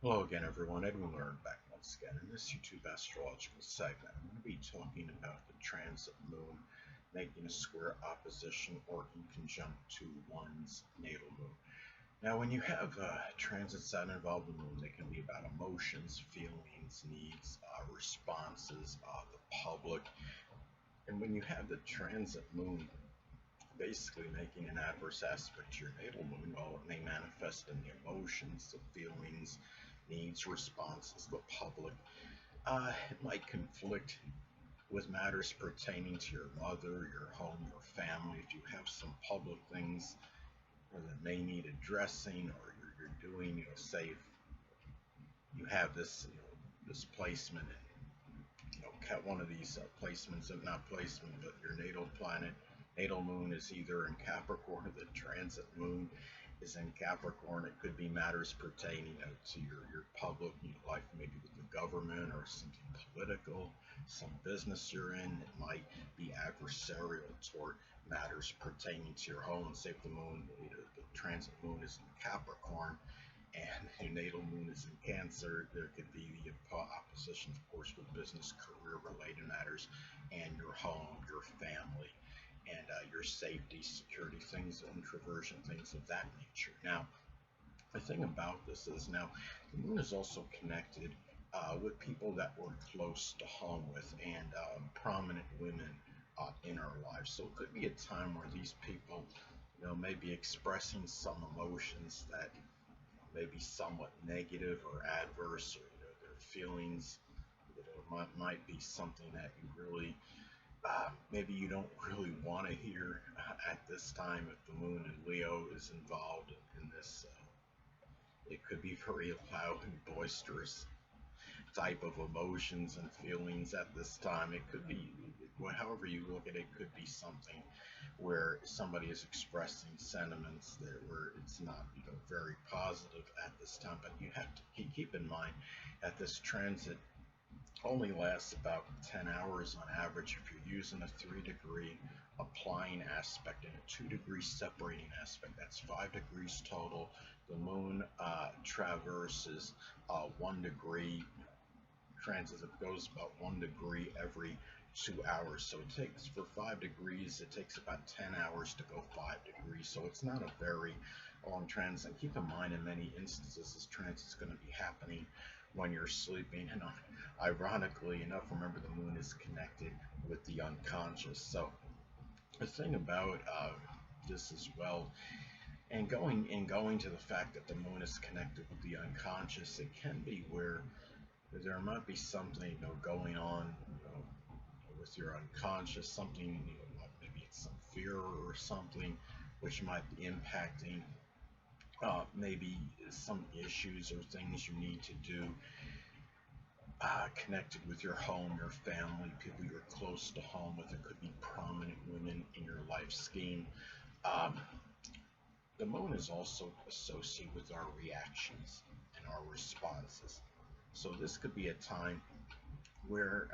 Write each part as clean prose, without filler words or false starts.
Hello again, everyone. Edwin Learnard back once again. In this YouTube astrological segment, I'm going to be talking about the transit moon making a square opposition or in conjunct to one's natal moon. Now, when you have transits that involve the moon, they can be about emotions, feelings, needs, responses, the public. And when you have the transit moon basically making an adverse aspect to your natal moon, well, it may manifest in the emotions, the feelings, needs, responses, the public. It might conflict with matters pertaining to your mother, your home, your family. If you have some public things that may need addressing, or you're doing, say if you have this placement, one of these placements, if not placement, but your natal planet, natal moon is either in Capricorn, or the transit moon is in Capricorn. It could be matters pertaining to your public life, maybe with the government or something political, some business you're in. It might be adversarial toward matters pertaining to your home. Say if the moon, the transit moon is in Capricorn, and your natal moon is in Cancer, there could be the opposition, of course, with business, career related matters, and your home, your family, and your safety, security, things, introversion, things of that nature. Now, the thing about this is now the moon is also connected with people that we're close to home with and prominent women in our lives. So it could be a time where these people, may be expressing some emotions that maybe somewhat negative or adverse, or their feelings, might be something that you really maybe you don't really want to hear at this time. If the moon in Leo is involved in this, it could be very loud and boisterous type of emotions and feelings at this time. It could be, however you look at it, could be something where somebody is expressing sentiments that where it's not, very positive at this time. But you have to keep in mind that this transit only lasts about 10 hours on average if you're using a 3-degree applying aspect and a 2-degree separating aspect. That's 5 degrees total. The moon traverses 1 degree transit. It goes about 1 degree every 2 hours. So it takes, for 5 degrees, it takes about 10 hours to go 5 degrees. So it's not a very long transit. And keep in mind, in many instances, this transit is going to be happening when you're sleeping. And ironically enough, remember the moon is connected with the unconscious. So the thing about this as well, and going to the fact that the moon is connected with the unconscious, it can be where there might be something going on with your unconscious, something like maybe it's some fear or something which might be impacting maybe some issues or things you need to do connected with your home, your family, people you're close to home with. It could be prominent women in your life scheme. Um, the moon is also associated with our reactions and our responses. So this could be a time where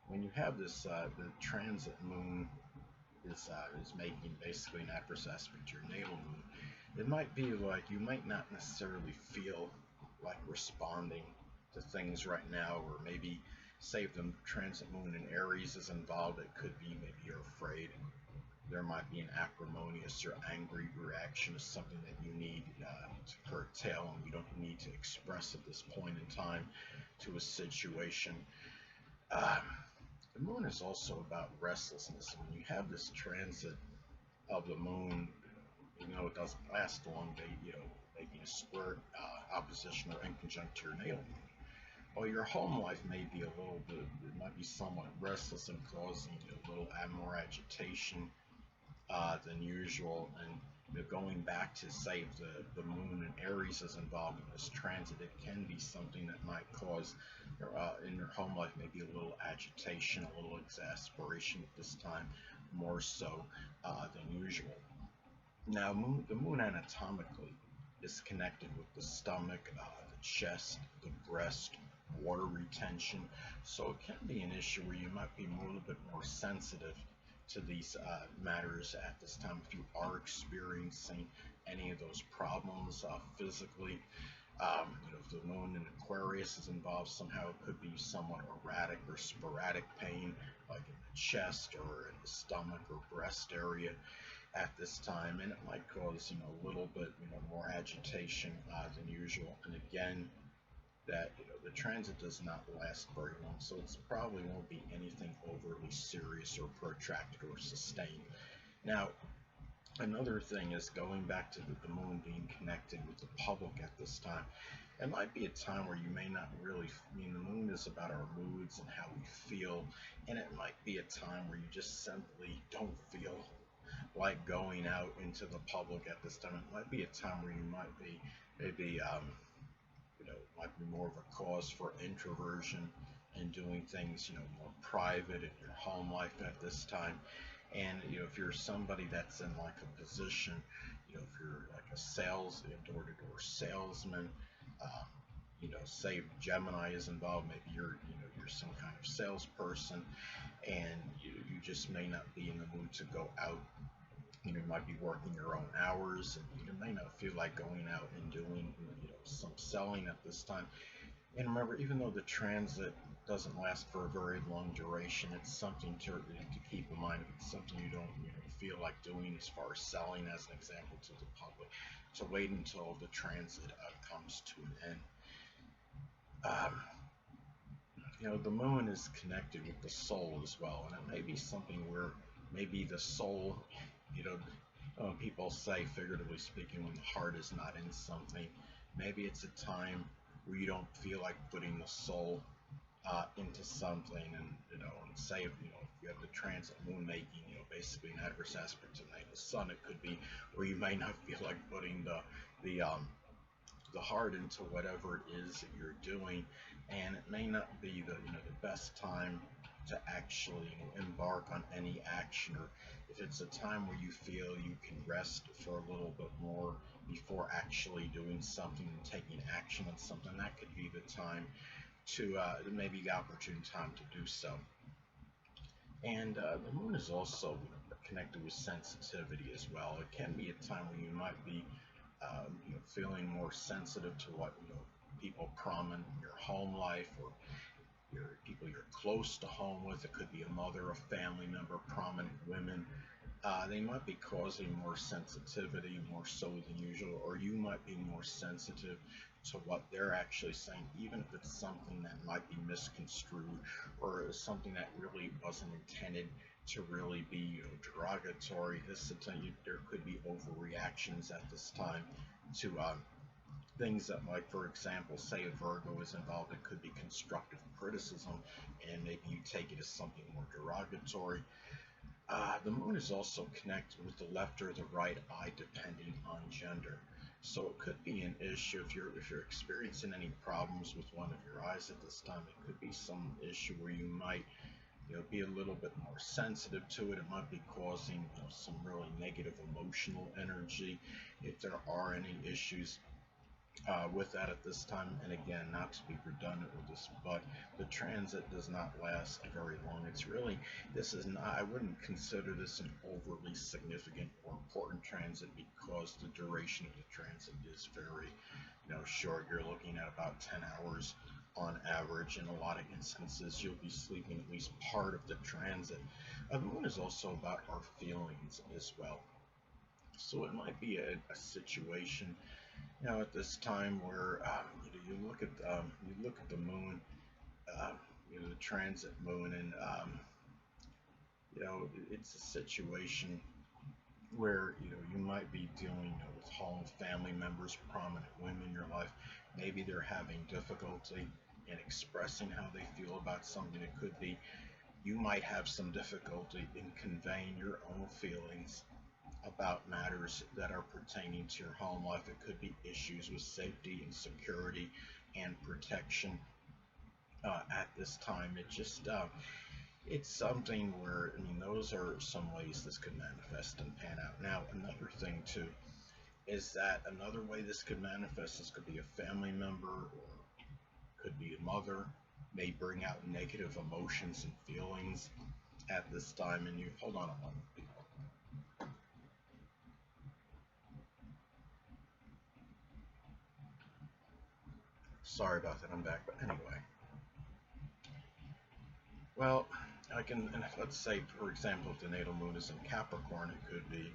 when you have this, the transit moon is making basically an adverse aspect to your natal moon. It might be like you might not necessarily feel like responding to things right now, or maybe say if the transit moon in Aries is involved, it could be maybe you're afraid. There might be an acrimonious or angry reaction to something that you need to curtail, and you don't need to express at this point in time to a situation. Um, the moon is also about restlessness. When you have this transit of the moon, it doesn't last long. Making a square opposition or inconjunct to your natal moon. Well, your home life may be a little bit, it might be somewhat restless and causing a little more agitation than usual. And going back to say if the moon in Aries is involved in this transit, it can be something that might cause in your home life maybe a little agitation, a little exasperation at this time, more so than usual. Now, the moon anatomically is connected with the stomach, the chest, the breast, water retention. So it can be an issue where you might be a little bit more sensitive to these matters at this time if you are experiencing any of those problems physically. If the moon in Aquarius is involved somehow, it could be somewhat erratic or sporadic pain, like in the chest or in the stomach or breast area at this time, and it might cause a little bit more agitation than usual. And again, that the transit does not last very long, so it's probably won't be anything overly serious or protracted or sustained. Now, another thing is going back to the moon being connected with the public at this time. It might be a time where you may not really, the moon is about our moods and how we feel, and it might be a time where you just simply don't feel like going out into the public at this time. It might be a time where you might be maybe might be more of a cause for introversion and doing things more private in your home life at this time. And if you're somebody that's in like a position, if you're like a door-to-door salesman, um, say Gemini is involved, maybe you're some kind of salesperson, and you just may not be in the mood to go out. You might be working your own hours, and you may not feel like going out and doing some selling at this time. And remember, even though the transit doesn't last for a very long duration, it's something to keep in mind. If it's something you don't feel like doing as far as selling, as an example, to the public, to wait until the transit comes to an end. The moon is connected with the soul as well, and it may be something where maybe the soul, people say, figuratively speaking, when the heart is not in something, maybe it's a time where you don't feel like putting the soul into something. And and say if you have the transit moon making basically an adverse aspect to the sun, it could be where you may not feel like putting the heart into whatever it is that you're doing, and it may not be the best time to actually embark on any action, or if it's a time where you feel you can rest for a little bit more before actually doing something and taking action on something, that could be the time to maybe the opportune time to do so. And the moon is also connected with sensitivity as well. It can be a time when you might be feeling more sensitive to what people prominent in your home life, or your people you're close to home with. It could be a mother, a family member, prominent women. They might be causing more sensitivity, more so than usual, or you might be more sensitive to what they're actually saying, even if it's something that might be misconstrued, or something that really wasn't intended to really be derogatory. There could be overreactions at this time to things that might, for example, say a Virgo is involved, it could be constructive criticism, and maybe you take it as something more derogatory. The moon is also connected with the left or the right eye, depending on gender. So it could be an issue if you're experiencing any problems with one of your eyes at this time. It could be some issue where you might be a little bit more sensitive to it. It might be causing some really negative emotional energy, if there are any issues with that at this time. And again, not to be redundant with this, but the transit does not last very long. It's really, this is not, I wouldn't consider this an overly significant or important transit, because the duration of the transit is very short. You're looking at about 10 hours on average. In a lot of instances, you'll be sleeping at least part of the transit. The moon is also about our feelings as well. So it might be a situation at this time where you look at the moon, the transit moon, and it's a situation where you might be dealing with home family members, prominent women in your life. Maybe they're having difficulty in expressing how they feel about something. It could be you might have some difficulty in conveying your own feelings about matters that are pertaining to your home life. It could be issues with safety and security and protection at this time. It's something where, those are some ways this could manifest and pan out. Now, another thing too is that another way this could manifest, this could be a family member, or could be a mother, may bring out negative emotions and feelings at this time. And you hold on a moment, people. Sorry about that, I'm back. But anyway, well, I can, and let's say, for example, if the natal moon is in Capricorn, it could be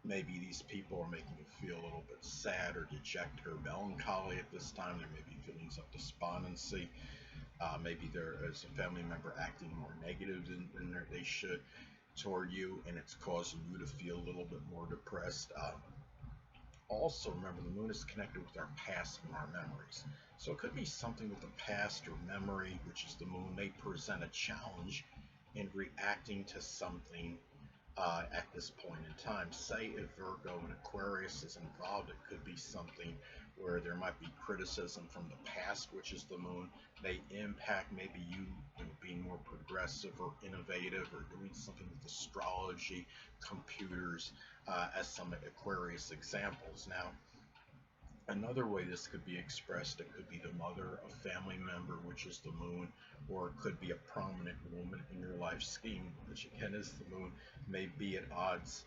maybe these people are making you feel a little bit sad or dejected or melancholy at this time. There may be feelings of despondency. Maybe there is a family member acting more negative than they should toward you, and it's causing you to feel a little bit more depressed. Also, remember, the moon is connected with our past and our memories. So it could be something with the past or memory, which is the moon, may present a challenge in reacting to something at this point in time. Say if Virgo and Aquarius is involved, it could be something where there might be criticism from the past, which is the moon, may impact maybe you being more progressive or innovative or doing something with astrology, computers, as some Aquarius examples. Now, another way this could be expressed, it could be the mother, a family member, which is the moon, or it could be a prominent woman in your life scheme, which again is the moon, may be at odds.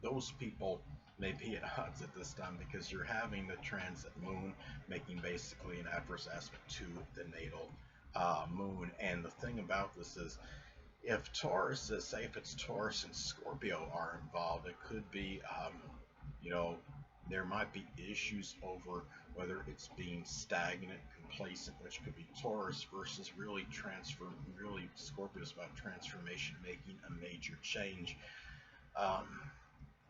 Those people may be at odds at this time because you're having the transit moon making basically an adverse aspect to the natal moon. And the thing about this is, if Taurus is, say if it's Taurus and Scorpio are involved, it could be, you know, there might be issues over whether it's being stagnant, complacent, which could be Taurus, versus really Scorpio is about transformation, making a major change. Um,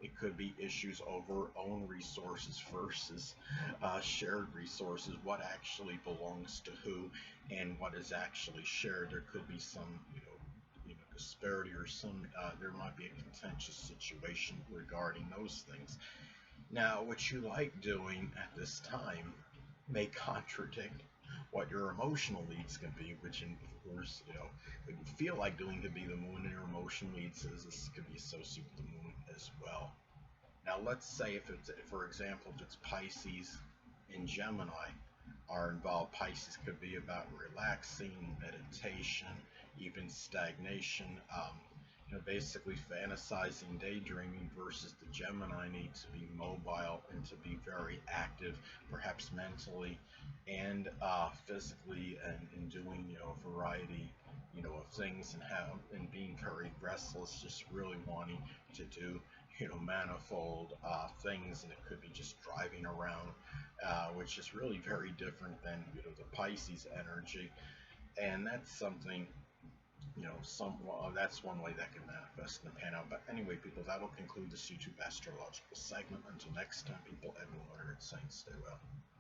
it could be issues over own resources versus shared resources, what actually belongs to who and what is actually shared. There could be some, disparity or some, there might be a contentious situation regarding those things. Now, what you like doing at this time may contradict what your emotional needs can be, which, of course, what you feel like doing could be the moon, and your emotional needs is this could be associated with the moon as well. Now, let's say if it's, for example, if it's Pisces and Gemini are involved, Pisces could be about relaxing, meditation, even stagnation. Basically fantasizing, daydreaming, versus the Gemini need to be mobile and to be very active, perhaps mentally and physically, and doing a variety of things, and being very restless, just really wanting to do manifold things, and it could be just driving around, which is really very different than the Pisces energy, and that's something that's one way that can manifest in the pan out. But anyway, people, that will conclude this YouTube astrological segment. Until next time, people, Edwin Learnard saying stay well.